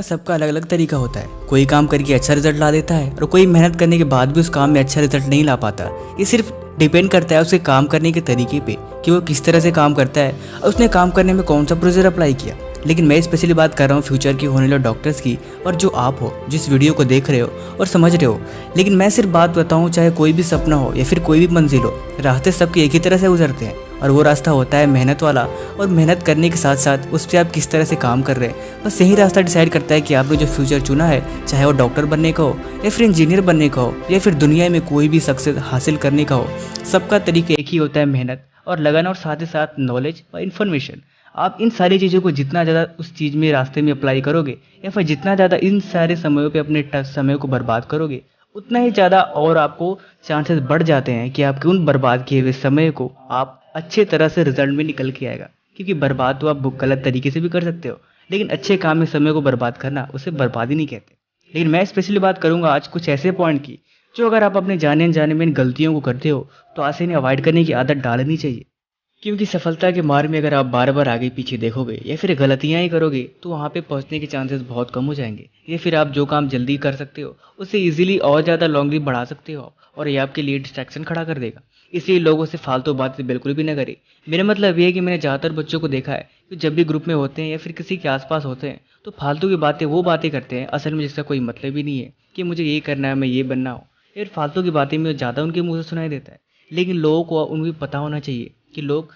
सबका अलग अलग तरीका होता है। कोई काम करके अच्छा रिजल्ट ला देता है और कोई मेहनत करने के बाद भी उस काम में अच्छा रिजल्ट नहीं ला पाता। ये सिर्फ डिपेंड करता है उसके काम करने के तरीके पे कि वो किस तरह से काम करता है और उसने काम करने में कौन सा प्रोसीजर अप्लाई किया। लेकिन मैं स्पेशली बात कर रहा हूँ फ्यूचर की होने वाले डॉक्टर्स की, और जो आप हो जिस वीडियो को देख रहे हो और समझ रहे हो। लेकिन मैं सिर्फ बात बताऊँ, चाहे कोई भी सपना हो या फिर कोई भी मंजिल हो, रास्ते सबके एक ही तरह से गुजरते हैं और वो रास्ता होता है मेहनत वाला। और मेहनत करने के साथ साथ उस पर आप किस तरह से काम कर रहे हैं, बस यही रास्ता डिसाइड करता है कि आपने जो फ्यूचर चुना है, चाहे वो डॉक्टर बनने का हो या फिर इंजीनियर बनने का हो या फिर दुनिया में कोई भी सक्सेस हासिल करने का हो, सबका तरीका एक ही होता है, मेहनत और लगन, और साथ ही साथ नॉलेज और इन्फॉर्मेशन। आप इन सारी चीज़ों को जितना ज़्यादा उस चीज़ में रास्ते में अप्लाई करोगे या फिर जितना ज़्यादा इन सारे समयों पे अपने समय को बर्बाद करोगे, उतना ही ज़्यादा और आपको चांसेस बढ़ जाते हैं कि आपके उन बर्बाद किए हुए समय को आप अच्छे तरह से रिजल्ट में निकल के आएगा। क्योंकि बर्बाद तो आप गलत तरीके से भी कर सकते हो, लेकिन अच्छे काम में समय को बर्बाद करना उसे बर्बादी नहीं कहते। लेकिन मैं स्पेशली बात करूँगा आज कुछ ऐसे पॉइंट की जो अगर आप अपने जाने अनजाने में इन गलतियों को करते हो तो आज से इन्हें अवॉइड करने की आदत डालनी चाहिए। क्योंकि सफलता के मार्ग में अगर आप बार बार आगे पीछे देखोगे या फिर गलतियां ही करोगे तो वहाँ पे पहुँचने के चांसेस बहुत कम हो जाएंगे। या फिर आप जो काम जल्दी कर सकते हो उसे इजीली और ज़्यादा लॉन्गली बढ़ा सकते हो और ये आपके लिए डिस्ट्रैक्शन खड़ा कर देगा। इसलिए लोगों से फालतू बातें बिल्कुल भी ना करें। मेरा मतलब ये है कि मैंने ज़्यादातर बच्चों को देखा है कि जब भी ग्रुप में होते हैं या फिर किसी के आसपास होते हैं तो फालतू की बातें वो बातें करते हैं असल में जिसका कोई मतलब ही नहीं है कि मुझे ये करना है, मैं ये बनना हो। फिर फालतू की बातें में ज़्यादा उनके मुँह से सुनाई देता है। लेकिन लोगों को उनको पता होना चाहिए कि लोग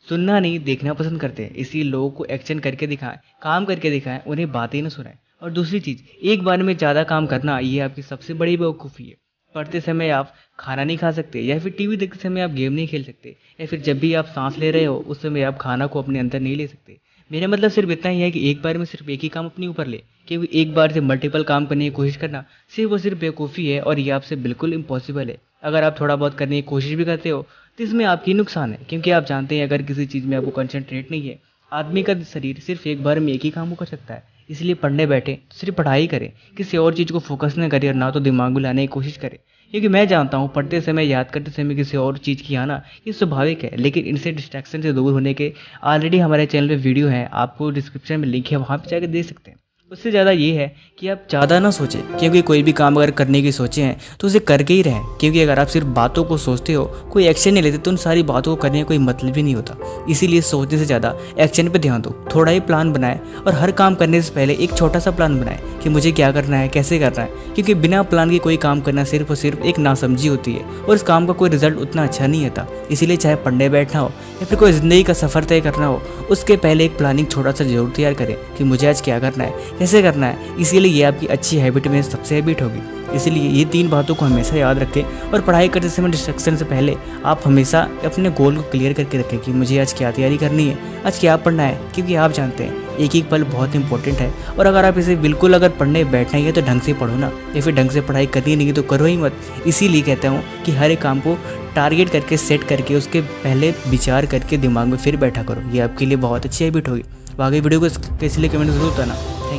सुनना नहीं देखना पसंद करते हैं। इसलिए लोगों को एक्शन करके दिखाएं, काम करके दिखाएं, उन्हें बातें न सुनाएं। और दूसरी चीज़, एक बार में ज़्यादा काम करना ये आपकी सबसे बड़ी बेवकूफ़ी है। पढ़ते समय आप खाना नहीं खा सकते, या फिर टीवी देखते समय आप गेम नहीं खेल सकते, या फिर जब भी आप सांस ले रहे हो उस समय आप खाना को अपने अंदर नहीं ले सकते। मेरा मतलब सिर्फ इतना ही है कि एक बार में सिर्फ एक ही काम अपने ऊपर ले, क्योंकि एक बार से मल्टीपल काम करने की कोशिश करना सिर्फ और सिर्फ बेवकूफ़ी है और ये आपसे बिल्कुल इम्पॉसिबल है। अगर आप थोड़ा बहुत करने की कोशिश भी करते हो तो इसमें आपकी नुकसान है, क्योंकि आप जानते हैं अगर किसी चीज़ में आपको कंसंट्रेट नहीं है, आदमी का शरीर सिर्फ एक बार में एक ही काम को कर सकता है। इसलिए पढ़ने बैठे तो सिर्फ पढ़ाई करें, किसी और चीज़ को फोकस न करें और ना तो दिमाग में लाने की कोशिश करें। क्योंकि मैं जानता हूँ पढ़ते समय, याद करते समय किसी और चीज़ की आना ये स्वाभाविक है, लेकिन इनसे डिस्ट्रैक्शन से दूर होने के ऑलरेडी हमारे चैनल पे वीडियो है, आपको डिस्क्रिप्शन में लिंक है, वहाँ पे जाकर देख सकते हैं। उससे ज़्यादा ये है कि आप ज़्यादा ना सोचें, क्योंकि कोई भी काम अगर करने की सोचे हैं तो उसे करके ही रहें। क्योंकि अगर आप सिर्फ बातों को सोचते हो, कोई एक्शन नहीं लेते, तो उन सारी बातों को करने का कोई मतलब ही नहीं होता। इसीलिए सोचने से ज़्यादा एक्शन पे ध्यान दो। थोड़ा ही प्लान बनाएं और हर काम करने से पहले एक छोटा सा प्लान बनाएं कि मुझे क्या करना है, कैसे करना है। क्योंकि बिना प्लान के कोई काम करना सिर्फ और सिर्फ एक नासमझी होती है और इस काम का कोई रिजल्ट उतना अच्छा नहीं आता। इसीलिए चाहे पढ़ने बैठना हो या फिर कोई ज़िंदगी का सफ़र तय करना हो, उसके पहले एक प्लानिंग छोटा सा जरूर तैयार करें कि मुझे आज क्या करना है, कैसे करना है। इसीलिए ये आपकी अच्छी हैबिट में सबसे हैबिट होगी। इसलिए ये 3 बातों को हमेशा याद रखें और पढ़ाई करते समय डिस्ट्रैक्शन से पहले आप हमेशा अपने गोल को क्लियर करके रखें कि मुझे आज क्या तैयारी करनी है, आज क्या पढ़ना है। क्योंकि आप जानते हैं एक एक पल बहुत इंपॉर्टेंट है, और अगर आप इसे बिल्कुल अगर पढ़ने बैठना ही है तो ढंग से पढ़ो ना, या फिर ढंग से पढ़ाई करनी नहीं तो करो ही मत। इसीलिए कहता हूँ कि हर एक काम को टारगेट करके सेट करके उसके पहले विचार करके दिमाग में फिर बैठा करो। ये आपके लिए बहुत अच्छी हैबिट होगी। आगे वीडियो को कैसे लिए कमेंट जरूर बताना। Thank you.